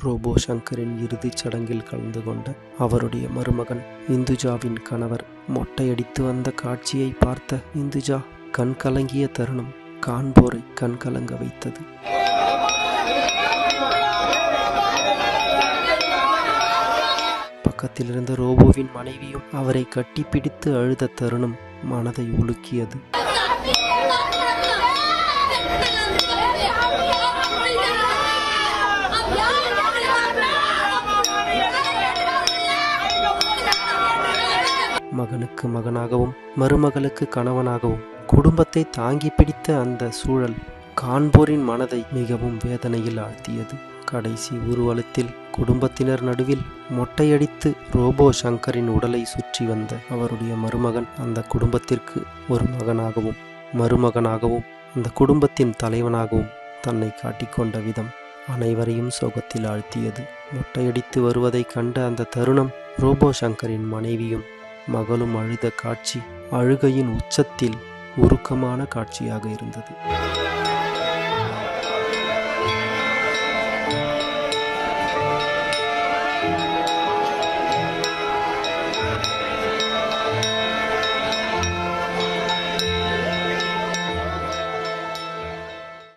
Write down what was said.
Robot சங்கரின் இறுதிச் சடங்கில் கலந்து கொண்ட அவருடைய மருமகன் இந்துஜாவின் கணவர் மொட்டையடித்து வந்த காட்சியை பார்த்த இந்துஜா கண் கலங்கிய தருணம் காண்போரை கண்கலங்க வைத்தது. பக்கத்தில் இருந்த ரோபோவின் மனைவியும் அவரை கட்டிப்பிடித்து அழுத தருணம் மனதை உலுக்கியது. மகனுக்கு மகனாகவும் மருமகளுக்கு கணவனாகவும் குடும்பத்தை தாங்கி பிடித்த அந்த சூழல் காண்போரின் மனதை மிகவும் வேதனையில் ஆழ்த்தியது. கடைசி ஊர்வலத்தில் குடும்பத்தினர் நடுவில் மொட்டையடித்து ரோபோ சங்கரின் உடலை சுற்றி வந்த அவருடைய மருமகன் அந்த குடும்பத்திற்கு ஒரு மகனாகவும் மருமகனாகவும் அந்த குடும்பத்தின் தலைவனாகவும் தன்னை காட்டிக்கொண்ட விதம் அனைவரையும் சோகத்தில் ஆழ்த்தியது. மொட்டையடித்து வருவதை கண்ட அந்த தருணம் ரோபோ சங்கரின் மனைவியும் மகளும் அழுத காட்சி அழுகையின் உச்சத்தில் உருக்கமான காட்சியாக இருந்தது.